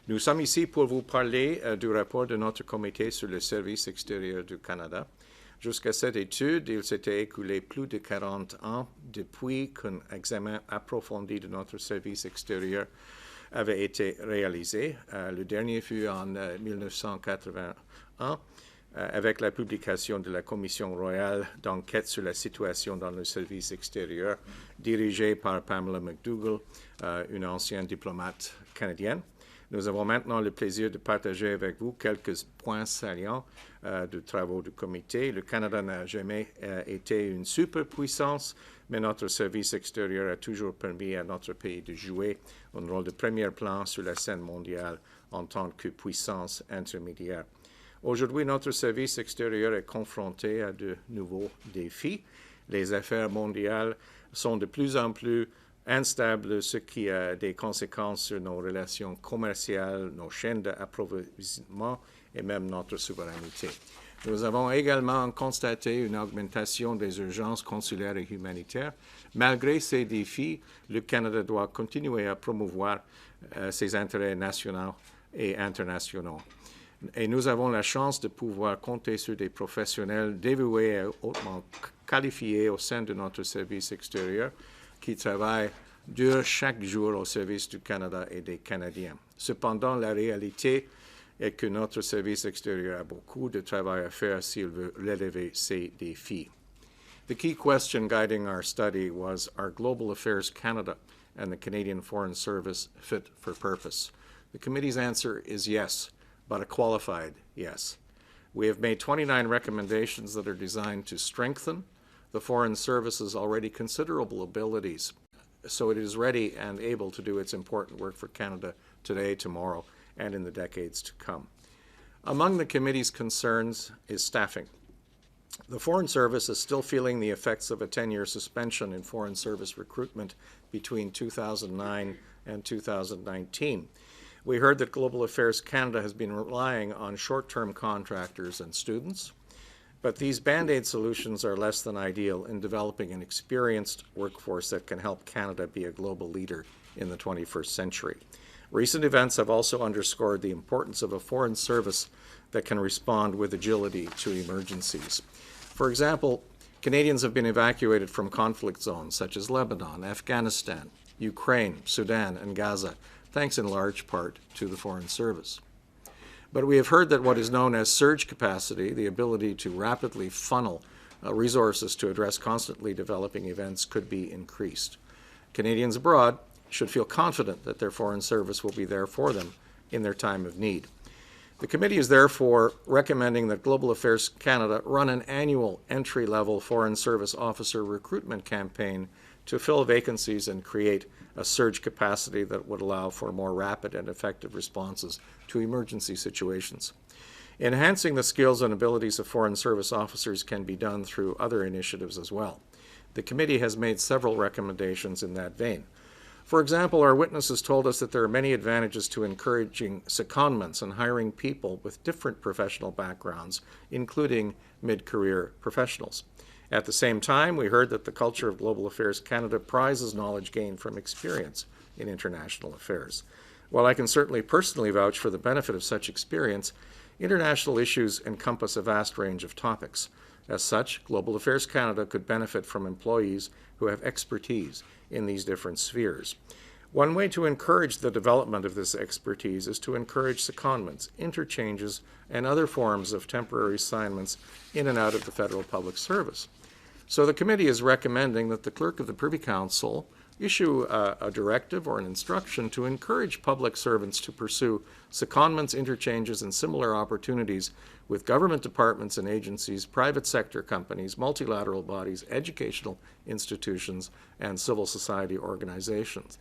Nous sommes ici pour vous parler du rapport de notre comité sur le service extérieur du Canada. Jusqu'à cette étude, il s'était écoulé plus de 40 ans depuis qu'un examen approfondi de notre service extérieur avait été réalisé. Le dernier fut en 1981 avec la publication de la Commission royale d'enquête sur la situation dans le service extérieur, dirigée par Pamela McDougall, une ancienne diplomate canadienne. Nous avons maintenant le plaisir de partager avec vous quelques points saliants des travaux du comité. Le Canada n'a jamais été une superpuissance, mais notre service extérieur a toujours permis à notre pays de jouer un rôle de premier plan sur la scène mondiale en tant que puissance intermédiaire. Aujourd'hui, notre service extérieur est confronté à de nouveaux défis. Les affaires mondiales sont de plus en plus instables, ce qui a des conséquences sur nos relations commerciales, nos chaînes d'approvisionnement et même notre souveraineté. Nous avons également constaté une augmentation des urgences consulaires et humanitaires. Malgré ces défis, le Canada doit continuer à promouvoir ses intérêts nationaux et internationaux. Et nous avons la chance de pouvoir compter sur des professionnels dévoués et hautement qualifiés au sein de notre service extérieur qui travaillent dur chaque jour au service du Canada et des Canadiens. Cependant, la réalité est que notre service extérieur a beaucoup de travail à faire s'il veut relever ces défis. The key question guiding our study was, are Global Affairs Canada and the Canadian Foreign Service fit for purpose? The committee's answer is yes, but a qualified yes. We have made 29 recommendations that are designed to strengthen the Foreign Service's already considerable abilities, so it is ready and able to do its important work for Canada today, tomorrow, and in the decades to come. Among the committee's concerns is staffing. The Foreign Service is still feeling the effects of a 10-year suspension in Foreign Service recruitment between 2009 and 2019. We heard that Global Affairs Canada has been relying on short-term contractors and students, but these Band-Aid solutions are less than ideal in developing an experienced workforce that can help Canada be a global leader in the 21st century. Recent events have also underscored the importance of a foreign service that can respond with agility to emergencies. For example, Canadians have been evacuated from conflict zones such as Lebanon, Afghanistan, Ukraine, Sudan, and Gaza, thanks in large part to the Foreign Service. But we have heard that what is known as surge capacity, the ability to rapidly funnel resources to address constantly developing events, could be increased. Canadians abroad should feel confident that their Foreign Service will be there for them in their time of need. The committee is therefore recommending that Global Affairs Canada run an annual entry-level Foreign Service officer recruitment campaign to fill vacancies and create a surge capacity that would allow for more rapid and effective responses to emergency situations. Enhancing the skills and abilities of Foreign Service officers can be done through other initiatives as well. The committee has made several recommendations in that vein. For example, our witnesses told us that there are many advantages to encouraging secondments and hiring people with different professional backgrounds, including mid-career professionals. At the same time, we heard that the culture of Global Affairs Canada prizes knowledge gained from experience in international affairs. While I can certainly personally vouch for the benefit of such experience, international issues encompass a vast range of topics. As such, Global Affairs Canada could benefit from employees who have expertise in these different spheres. One way to encourage the development of this expertise is to encourage secondments, interchanges, and other forms of temporary assignments in and out of the federal public service. So the committee is recommending that the Clerk of the Privy Council issue a directive or an instruction to encourage public servants to pursue secondments, interchanges, and similar opportunities with government departments and agencies, private sector companies, multilateral bodies, educational institutions, and civil society organizations.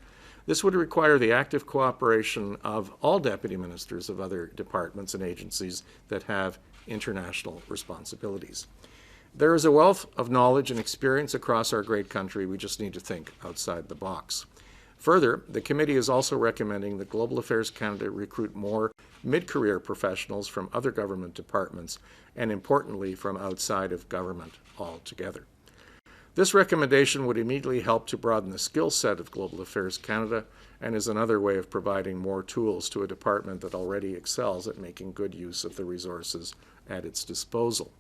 This would require the active cooperation of all deputy ministers of other departments and agencies that have international responsibilities. There is a wealth of knowledge and experience across our great country. We just need to think outside the box. Further, the committee is also recommending that Global Affairs Canada recruit more mid-career professionals from other government departments and, importantly, from outside of government altogether. This recommendation would immediately help to broaden the skill set of Global Affairs Canada and is another way of providing more tools to a department that already excels at making good use of the resources at its disposal.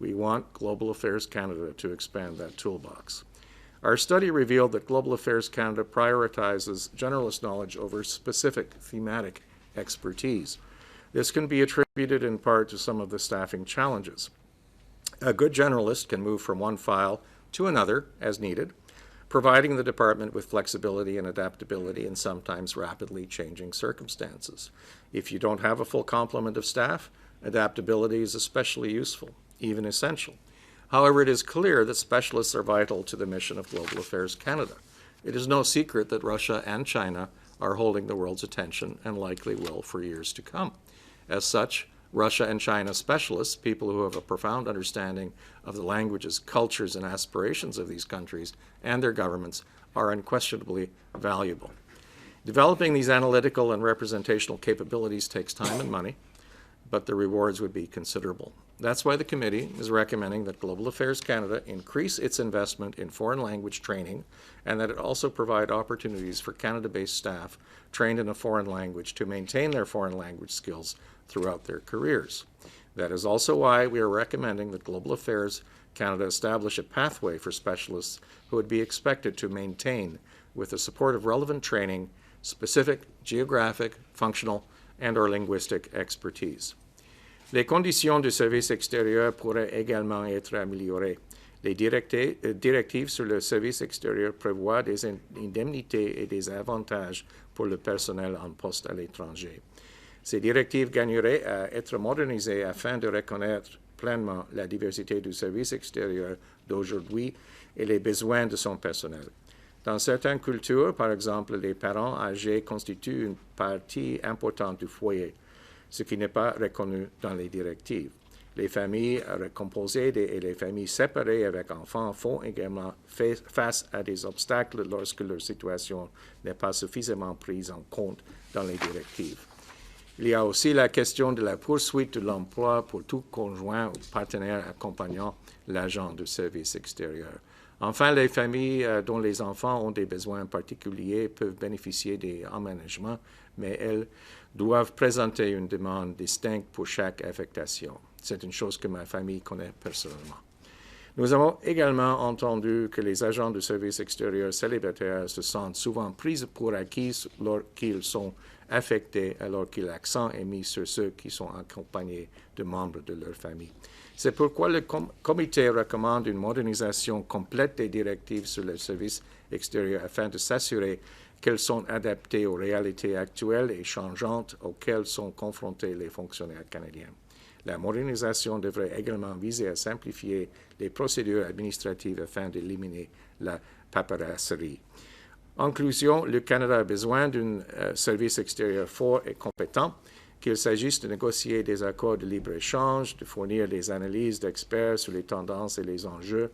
We want Global Affairs Canada to expand that toolbox. Our study revealed that Global Affairs Canada prioritizes generalist knowledge over specific thematic expertise. This can be attributed in part to some of the staffing challenges. A good generalist can move from one file to another as needed, providing the department with flexibility and adaptability in sometimes rapidly changing circumstances. If you don't have a full complement of staff, adaptability is especially useful, even essential. However, it is clear that specialists are vital to the mission of Global Affairs Canada. It is no secret that Russia and China are holding the world's attention and likely will for years to come. As such, Russia and China specialists, people who have a profound understanding of the languages, cultures, and aspirations of these countries and their governments, are unquestionably valuable. Developing these analytical and representational capabilities takes time and money, but the rewards would be considerable. That's why the committee is recommending that Global Affairs Canada increase its investment in foreign language training and that it also provide opportunities for Canada-based staff trained in a foreign language to maintain their foreign language skills throughout their careers. That is also why we are recommending that Global Affairs Canada establish a pathway for specialists who would be expected to maintain, with the support of relevant training, specific geographic, functional, and/or linguistic expertise. Les conditions du service extérieur pourraient également être améliorées. Les directives sur le service extérieur prévoient des indemnités et des avantages pour le personnel en poste à l'étranger. Ces directives gagneraient à être modernisées afin de reconnaître pleinement la diversité du service extérieur d'aujourd'hui et les besoins de son personnel. Dans certaines cultures, par exemple, les parents âgés constituent une partie importante du foyer, ce qui n'est pas reconnu dans les directives. Les familles recomposées et les familles séparées avec enfants font également face à des obstacles lorsque leur situation n'est pas suffisamment prise en compte dans les directives. Il y a aussi la question de la poursuite de l'emploi pour tout conjoint ou partenaire accompagnant l'agent de service extérieur. Enfin, les familles dont les enfants ont des besoins particuliers peuvent bénéficier des aménagements, mais elles doivent présenter une demande distincte pour chaque affectation. C'est une chose que ma famille connaît personnellement. Nous avons également entendu que les agents de service extérieur célibataires se sentent souvent pris pour acquis lorsqu'ils sont affectés, alors que l'accent est mis sur ceux qui sont accompagnés de membres de leur famille. C'est pourquoi le comité recommande une modernisation complète des directives sur le service extérieur afin de s'assurer qu'elles sont adaptées aux réalités actuelles et changeantes auxquelles sont confrontés les fonctionnaires canadiens. La modernisation devrait également viser à simplifier les procédures administratives afin d'éliminer la paperasserie. En conclusion, le Canada a besoin d'un service extérieur fort et compétent, qu'il s'agisse de négocier des accords de libre-échange, de fournir des analyses d'experts sur les tendances et les enjeux,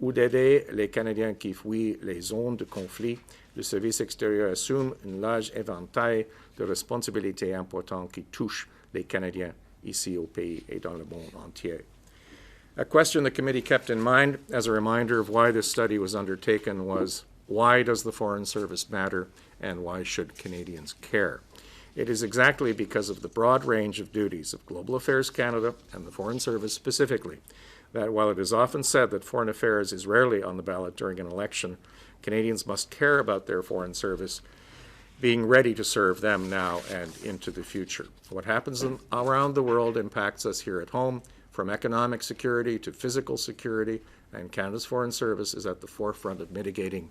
ou d'aider les Canadiens qui fuient les zones de conflit. Le service extérieur assume un large éventail de responsabilités importantes qui touchent les Canadiens ici au pays et dans le monde entier. A question the committee kept in mind as a reminder of why this study was undertaken was, why does the Foreign Service matter and why should Canadians care? It is exactly because of the broad range of duties of Global Affairs Canada and the Foreign Service specifically that while it is often said that foreign affairs is rarely on the ballot during an election, Canadians must care about their foreign service being ready to serve them now and into the future. What happens around the world impacts us here at home, from economic security to physical security, and Canada's Foreign Service is at the forefront of mitigating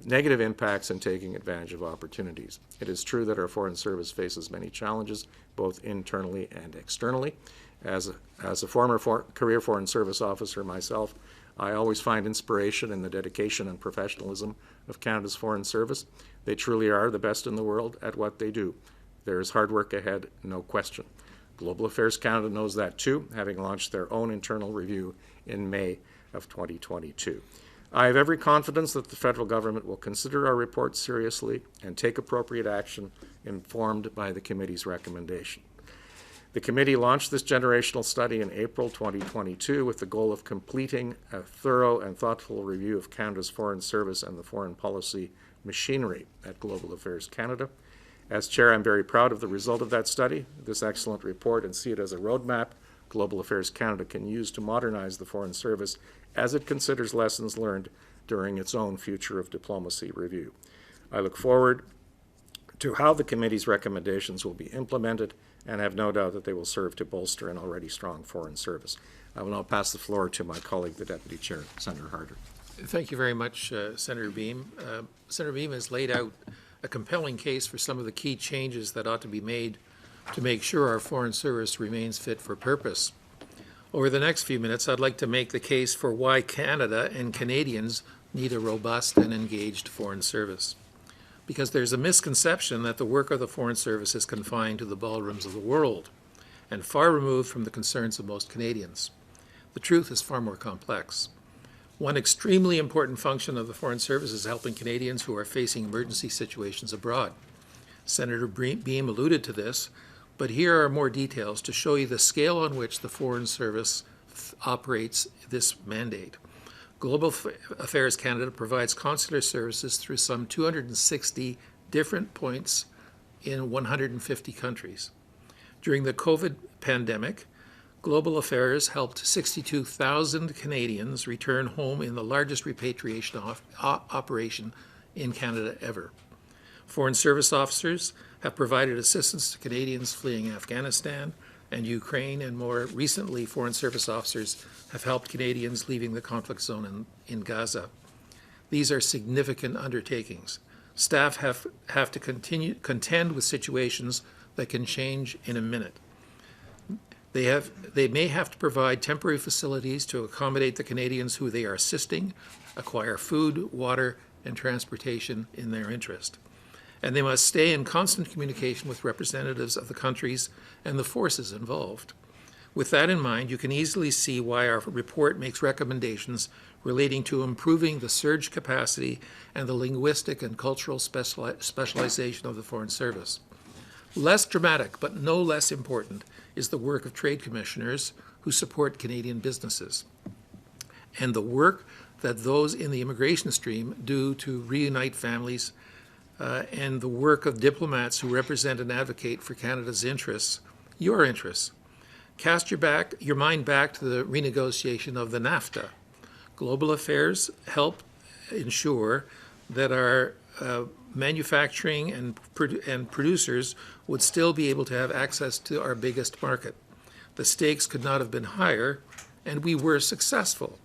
negative impacts and taking advantage of opportunities. It is true that our Foreign Service faces many challenges, both internally and externally. As a former career Foreign Service officer myself, I always find inspiration in the dedication and professionalism of Canada's Foreign Service. They truly are the best in the world at what they do. There is hard work ahead, no question. Global Affairs Canada knows that too, having launched their own internal review in May of 2022. I have every confidence that the federal government will consider our report seriously and take appropriate action informed by the committee's recommendation. The committee launched this generational study in April 2022 with the goal of completing a thorough and thoughtful review of Canada's foreign service and the foreign policy machinery at Global Affairs Canada. As chair, I'm very proud of the result of that study, this excellent report, and see it as a roadmap Global Affairs Canada can use to modernize the foreign service as it considers lessons learned during its own Future of Diplomacy review. I look forward to how the committee's recommendations will be implemented and have no doubt that they will serve to bolster an already strong foreign service. I will now pass the floor to my colleague, the Deputy Chair, Senator Harder. Thank you very much, Senator Boehm. Senator Boehm has laid out a compelling case for some of the key changes that ought to be made to make sure our foreign service remains fit for purpose. Over the next few minutes, I'd like to make the case for why Canada and Canadians need a robust and engaged foreign service. Because there's a misconception that the work of the Foreign Service is confined to the ballrooms of the world and far removed from the concerns of most Canadians. The truth is far more complex. One extremely important function of the Foreign Service is helping Canadians who are facing emergency situations abroad. Senator Boehm alluded to this, but here are more details to show you the scale on which the Foreign Service operates this mandate. Global Affairs Canada provides consular services through some 260 different points in 150 countries. During the COVID pandemic, Global Affairs helped 62,000 Canadians return home in the largest repatriation operation in Canada ever. Foreign Service officers have provided assistance to Canadians fleeing Afghanistan and Ukraine, and more recently, Foreign Service officers have helped Canadians leaving the conflict zone in Gaza. These are significant undertakings. Staff have to contend with situations that can change in a minute. They may have to provide temporary facilities to accommodate the Canadians who they are assisting, acquire food, water, and transportation in their interest. And they must stay in constant communication with representatives of the countries and the forces involved. With that in mind, you can easily see why our report makes recommendations relating to improving the surge capacity and the linguistic and cultural specialization of the Foreign Service. Less dramatic, but no less important, is the work of trade commissioners who support Canadian businesses, and the work that those in the immigration stream do to reunite families, and the work of diplomats who represent and advocate for Canada's interests, your interests. Cast your mind back to the renegotiation of the NAFTA. Global Affairs help ensure that our manufacturing and producers would still be able to have access to our biggest market. The stakes could not have been higher, and we were successful.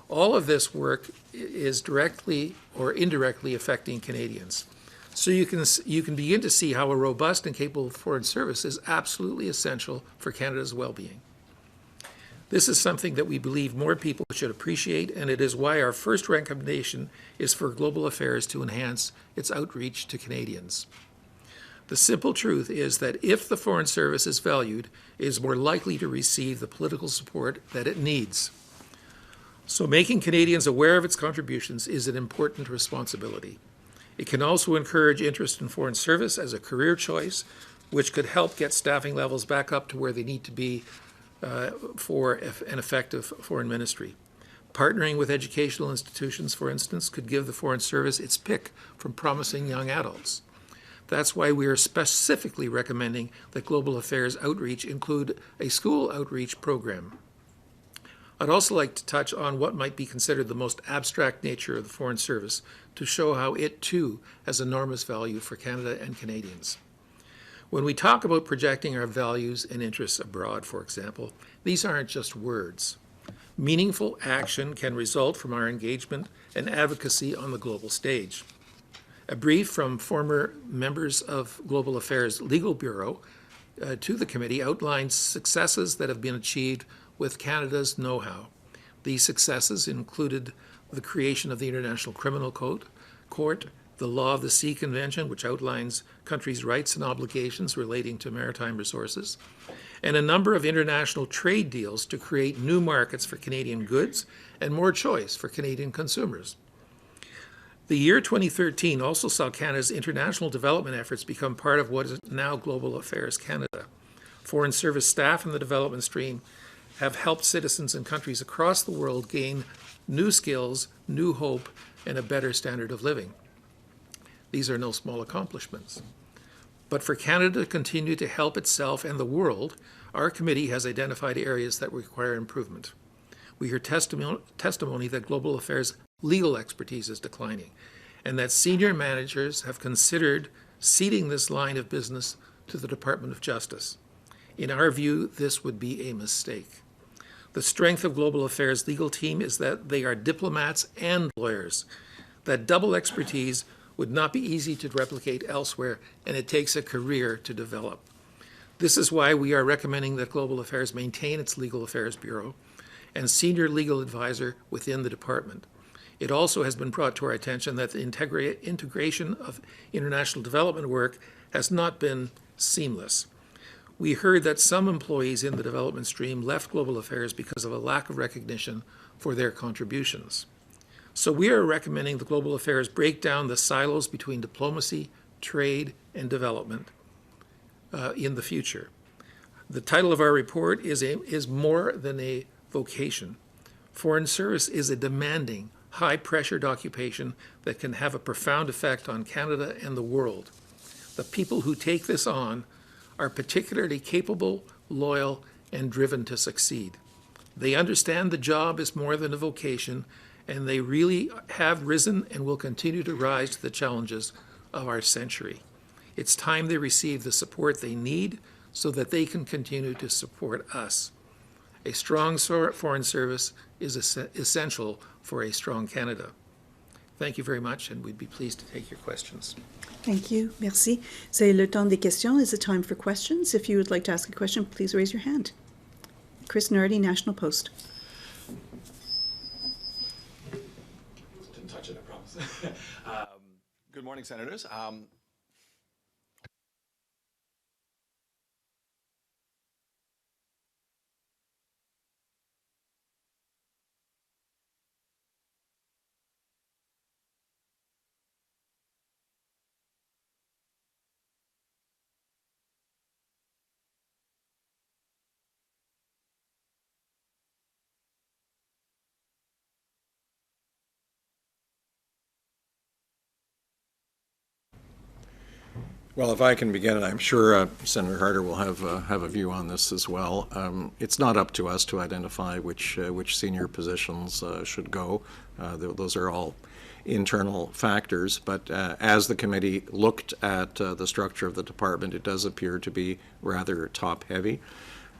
All of this work is directly or indirectly affecting Canadians. So you can begin to see how a robust and capable foreign service is absolutely essential for Canada's well-being. This is something that we believe more people should appreciate, and it is why our first recommendation is for Global Affairs to enhance its outreach to Canadians. The simple truth is that if the Foreign Service is valued, it is more likely to receive the political support that it needs. So making Canadians aware of its contributions is an important responsibility. It can also encourage interest in foreign service as a career choice, which could help get staffing levels back up to where they need to be for an effective foreign ministry. Partnering with educational institutions, for instance, could give the Foreign Service its pick from promising young adults. That's why we are specifically recommending that Global Affairs outreach include a school outreach program. I'd also like to touch on what might be considered the most abstract nature of the Foreign Service to show how it, too, has enormous value for Canada and Canadians. When we talk about projecting our values and interests abroad, for example, these aren't just words. Meaningful action can result from our engagement and advocacy on the global stage. A brief from former members of Global Affairs Legal Bureau to the committee outlines successes that have been achieved with Canada's know-how. These successes included the creation of the International Criminal Court, the Law of the Sea Convention, which outlines countries' rights and obligations relating to maritime resources, and a number of international trade deals to create new markets for Canadian goods and more choice for Canadian consumers. The year 2013 also saw Canada's international development efforts become part of what is now Global Affairs Canada. Foreign service staff in the development stream have helped citizens in countries across the world gain new skills, new hope, and a better standard of living. These are no small accomplishments. But for Canada to continue to help itself and the world, our committee has identified areas that require improvement. We hear testimony that global affairs legal expertise is declining, and that senior managers have considered ceding this line of business to the Department of Justice. In our view, this would be a mistake. The strength of global affairs legal team is that they are diplomats and lawyers. That double expertise would not be easy to replicate elsewhere, and it takes a career to develop. This is why we are recommending that Global Affairs maintain its Legal Affairs Bureau and senior legal advisor within the department. It also has been brought to our attention that the integration of international development work has not been seamless. We heard that some employees in the development stream left Global Affairs because of a lack of recognition for their contributions. So we are recommending the Global Affairs break down the silos between diplomacy, trade, and development in the future. The title of our report is more than a vocation. Foreign service is a demanding, high-pressured occupation that can have a profound effect on Canada and the world. The people who take this on are particularly capable, loyal, and driven to succeed. They understand the job is more than a vocation, and they really have risen and will continue to rise to the challenges of our century. It's time they receive the support they need so that they can continue to support us. A strong foreign service is essential for a strong Canada. Thank you very much, and we'd be pleased to take your questions. Thank you. Merci. C'est le temps des questions. Is it time for questions? If you would like to ask a question, please raise your hand. Chris Nardi, National Post. Didn't touch it, I promise. Good morning, Senators. Well, if I can begin, and I'm sure Senator Harder will have a view on this as well. It's not up to us to identify which senior positions should go. Those are all internal factors. But as the committee looked at the structure of the department, it does appear to be rather top-heavy.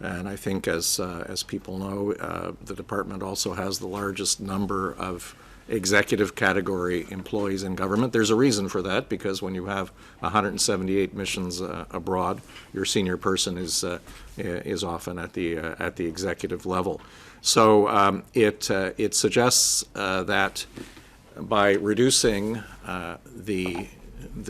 And I think, as people know, the department also has the largest number of executive category employees in government. There's a reason for that, because when you have 178 missions abroad, your senior person is often at the executive level. So it suggests that by reducing the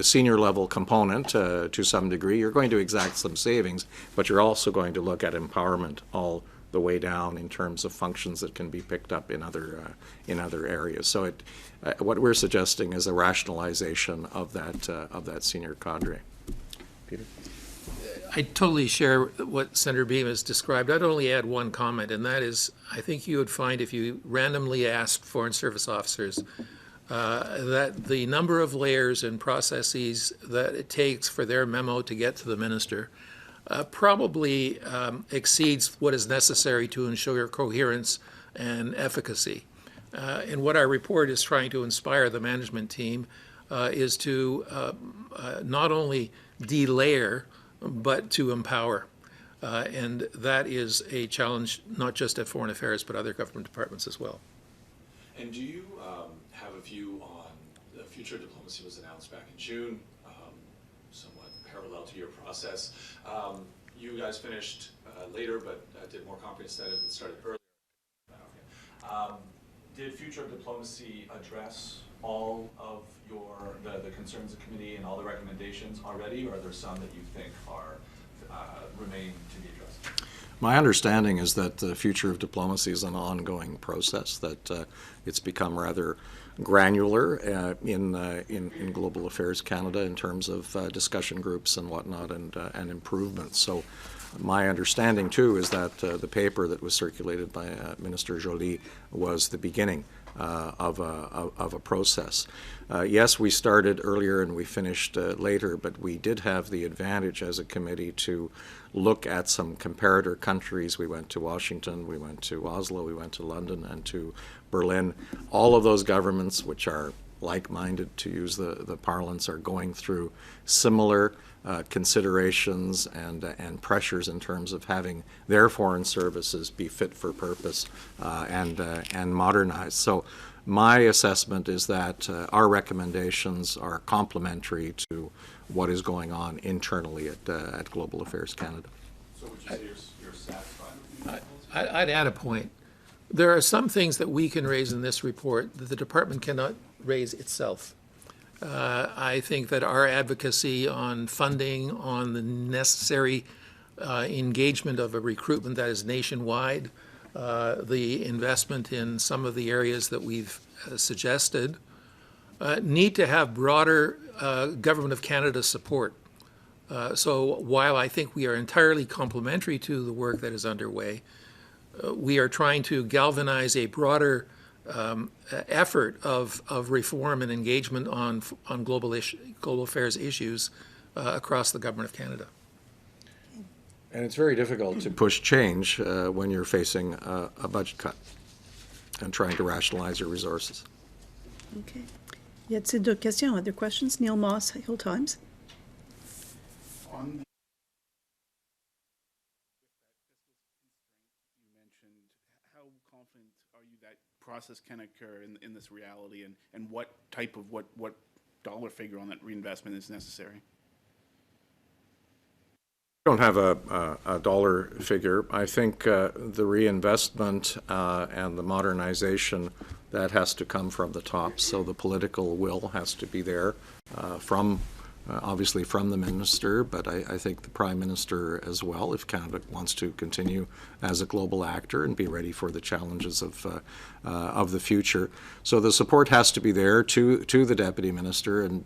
senior level component to some degree, you're going to exact some savings, but you're also going to look at empowerment all the way down in terms of functions that can be picked up in other areas. So what we're suggesting is a rationalization of that senior cadre. Peter? I totally share what Senator Boehm has described. I'd only add one comment, and that is, I think you would find if you randomly asked Foreign Service officers that the number of layers and processes that it takes for their memo to get to the minister probably exceeds what is necessary to ensure coherence and efficacy. And what our report is trying to inspire the management team is to not only delayer, but to empower. And that is a challenge not just at Foreign Affairs, but other government departments as well. And do you have a view on the future of diplomacy was announced back in June, somewhat parallel to your process. You guys finished later, but did more comprehensive study that started earlier. Okay. Did future of diplomacy address all of the concerns of the committee and all the recommendations already, or are there some that you think are remain to be addressed? My understanding is that the future of diplomacy is an ongoing process, that it's become rather granular in Global Affairs Canada in terms of discussion groups and whatnot and improvements. So my understanding too is that the paper that was circulated by Minister Joly was the beginning of a process. Yes, we started earlier and we finished later, but we did have the advantage as a committee to look at some comparator countries. We went to Washington, we went to Oslo, we went to London and to Berlin. All of those governments, which are like-minded, to use the parlance, are going through similar considerations and pressures in terms of having their foreign services be fit for purpose and modernized. So my assessment is that our recommendations are complementary to what is going on internally at Global Affairs Canada. So would you say you're satisfied with the policy? I'd add a point. There are some things that we can raise in this report that the department cannot raise itself. I think that our advocacy on funding, on the necessary engagement of a recruitment that is nationwide, the investment in some of the areas that we've suggested, need to have broader Government of Canada support. So while I think we are entirely complementary to the work that is underway, we are trying to galvanize a broader effort of reform and engagement on global affairs issues across the Government of Canada. And it's very difficult to push change when you're facing a budget cut and trying to rationalize your resources. Okay. Y a-t-il d'autres questions? Other questions? Neil Moss, Hill Times. On the you mentioned, how confident are you that process can occur in this reality, and what type of what dollar figure on that reinvestment is necessary? I don't have a dollar figure. I think the reinvestment and the modernization, that has to come from the top. So the political will has to be there from obviously from the minister, but I think the Prime Minister as well, if Canada wants to continue as a global actor and be ready for the challenges of the future. So the support has to be there to the Deputy Minister and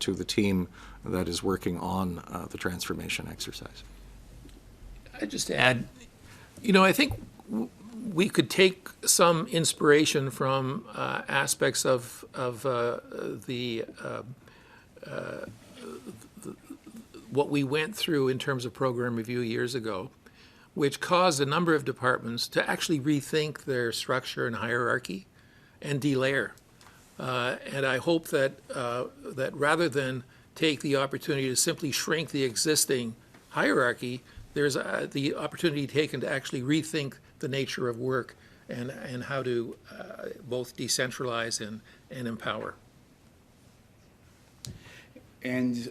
to the team that is working on the transformation exercise. I'd just add, I think we could take some inspiration from aspects of what we went through in terms of program review years ago, which caused a number of departments to actually rethink their structure and hierarchy and delayer. And I hope that rather than take the opportunity to simply shrink the existing hierarchy, there's the opportunity taken to actually rethink the nature of work and how to both decentralize and empower. And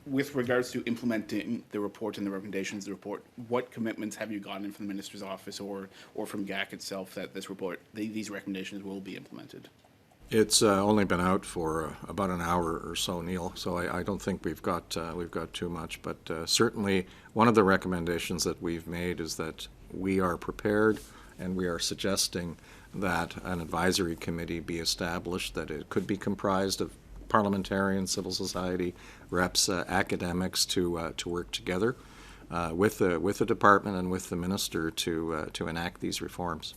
with regards to implementing the report and the recommendations of the report, what commitments have you gotten from the Minister's office or from GAC itself that this report, these recommendations will be implemented? It's only been out for about an hour or so, Neil, so I don't think we've got too much, but certainly one of the recommendations that we've made is that we are prepared and we are suggesting that an advisory committee be established, that it could be comprised of parliamentarians, civil society reps, academics to work together with the department and with the minister to enact these reforms.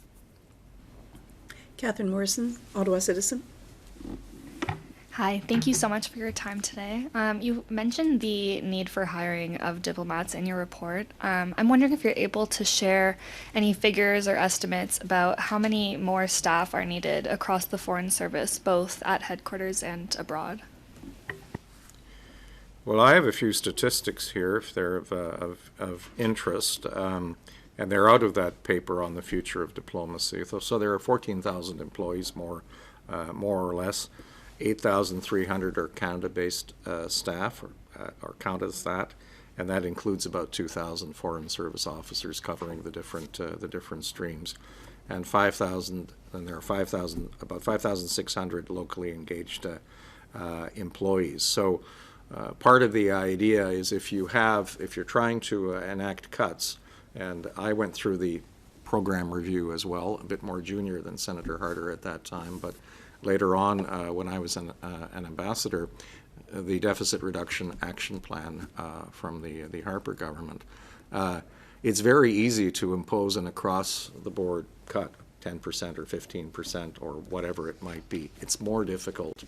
Catherine Morrison, Ottawa Citizen. Hi, thank you so much for your time today. You mentioned the need for hiring of diplomats in your report. I'm wondering if you're able to share any figures or estimates about how many more staff are needed across the Foreign Service, both at headquarters and abroad. Well, I have a few statistics here, if they're of interest, and they're out of that paper on the future of diplomacy. So there are 14,000 employees more or less. 8,300 are Canada-based staff, or count as that, and that includes about 2,000 Foreign Service officers covering the different streams, and 5,000. And there are about 5,600 locally engaged employees. So part of the idea is if you're trying to enact cuts, and I went through the program review as well, a bit more junior than Senator Harder at that time, but later on, when I was an ambassador, the Deficit Reduction Action Plan from the Harper government. It's very easy to impose an across-the-board cut, 10% or 15% or whatever it might be. It's more difficult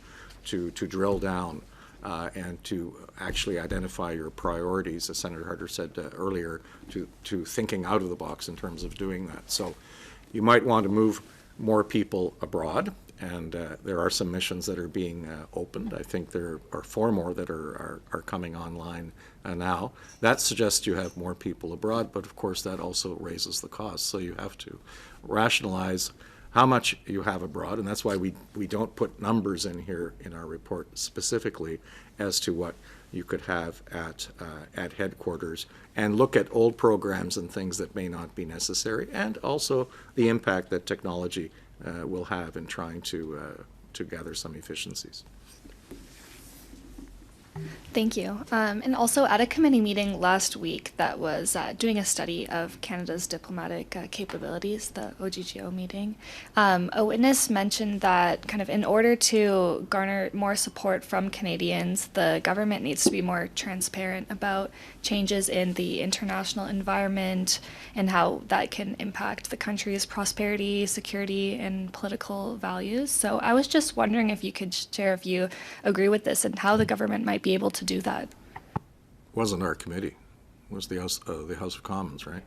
to drill down and to actually identify your priorities, as Senator Harder said earlier, to thinking out of the box in terms of doing that. So you might want to move more people abroad, and there are some missions that are being opened. I think there are 4 more that are coming online now. That suggests you have more people abroad, but of course that also raises the cost. So you have to rationalize how much you have abroad, and that's why we don't put numbers in here in our report specifically as to what you could have at headquarters, and look at old programs and things that may not be necessary, and also the impact that technology will have in trying to gather some efficiencies. Thank you. And also at a committee meeting last week that was doing a study of Canada's diplomatic capabilities, the OGGO meeting, a witness mentioned that kind of in order to garner more support from Canadians, the government needs to be more transparent about changes in the international environment and how that can impact the country's prosperity, security, and political values. So I was just wondering if you could share if you agree with this and how the government might be able to do that. Wasn't our committee. It was the House of Commons, right?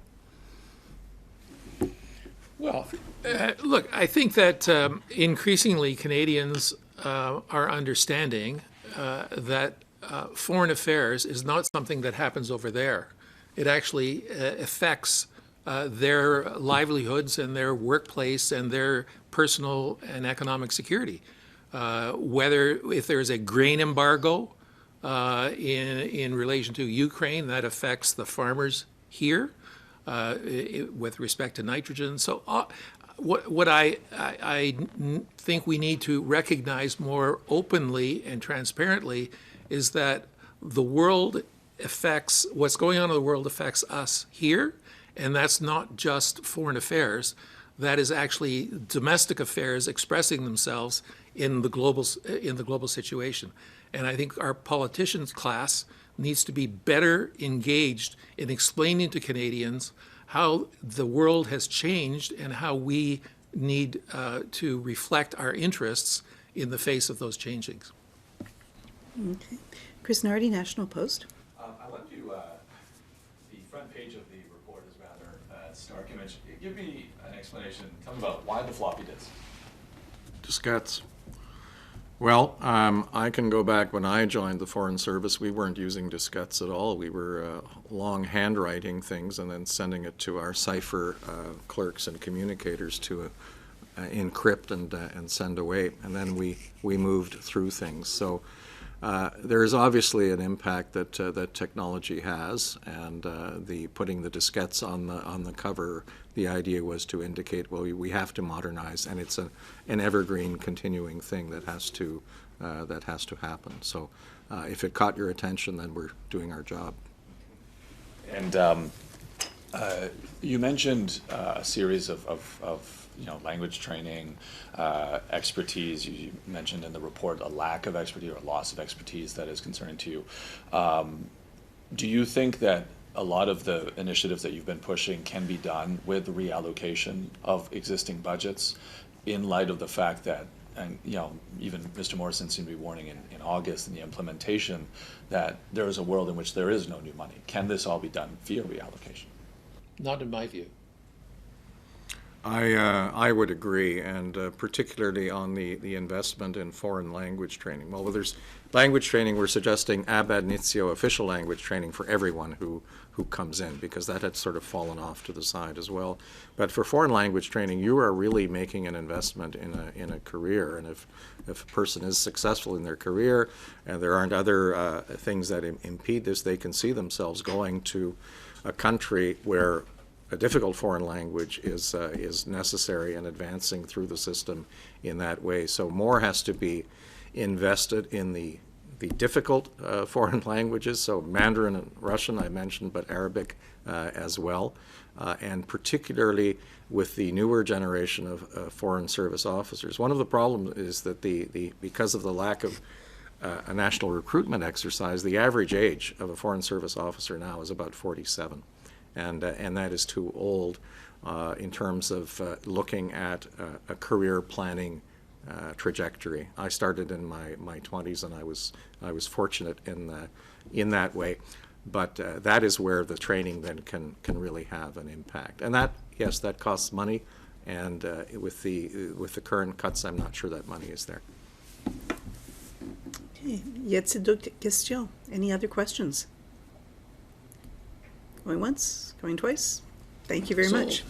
Well, look, I think that increasingly Canadians are understanding that foreign affairs is not something that happens over there. It actually affects their livelihoods and their workplace and their personal and economic security. If there's a grain embargo in relation to Ukraine, that affects the farmers here with respect to nitrogen. So what I think we need to recognize more openly and transparently is that the world affects, what's going on in the world affects us here, and that's not just foreign affairs. That is actually domestic affairs expressing themselves in the global situation. And I think our politicians class needs to be better engaged in explaining to Canadians how the world has changed and how we need to reflect our interests in the face of those changings. Okay. Chris Nardi, National Post. I love you, the front page of the report is rather stark image. Give me an explanation. Tell me about why the floppy disk. Diskettes. Well, I can go back when I joined the Foreign Service. We weren't using diskettes at all. We were long handwriting things and then sending it to our cipher clerks and communicators to encrypt and send away. And then we moved through things. So there is obviously an impact that technology has, and the putting the diskettes on the cover. The idea was to indicate, well, we have to modernize, and it's an evergreen, continuing thing that has to happen. So, if it caught your attention, then we're doing our job. And you mentioned a series of language training, expertise. You mentioned in the report a lack of expertise or a loss of expertise that is concerning to you. Do you think that a lot of the initiatives that you've been pushing can be done with the reallocation of existing budgets in light of the fact that, and even Mr. Morrison seemed to be warning in August in the implementation that there is a world in which there is no new money. Can this all be done via reallocation? Not in my view. I would agree, and particularly on the investment in foreign language training. Well, there's language training. We're suggesting ab initio official language training for everyone who comes in, because that had sort of fallen off to the side as well. But for foreign language training, you are really making an investment in a career, and if a person is successful in their career and there aren't other things that impede this, they can see themselves going to a country where a difficult foreign language is necessary, and advancing through the system in that way. So more has to be invested in the difficult foreign languages, so Mandarin and Russian I mentioned, but Arabic as well, and particularly with the newer generation of foreign service officers. One of the problems is that because of the lack of a national recruitment exercise, the average age of a foreign service officer now is about 47, and that is too old in terms of looking at a career planning trajectory. I started in my 20s, and I was fortunate in that way. But that is where the training then can really have an impact. And that, yes, that costs money. And with the current cuts, I'm not sure that money is there. Okay. Y a-t-il d'autres questions? Any other questions? Going once, going twice? Thank you very much.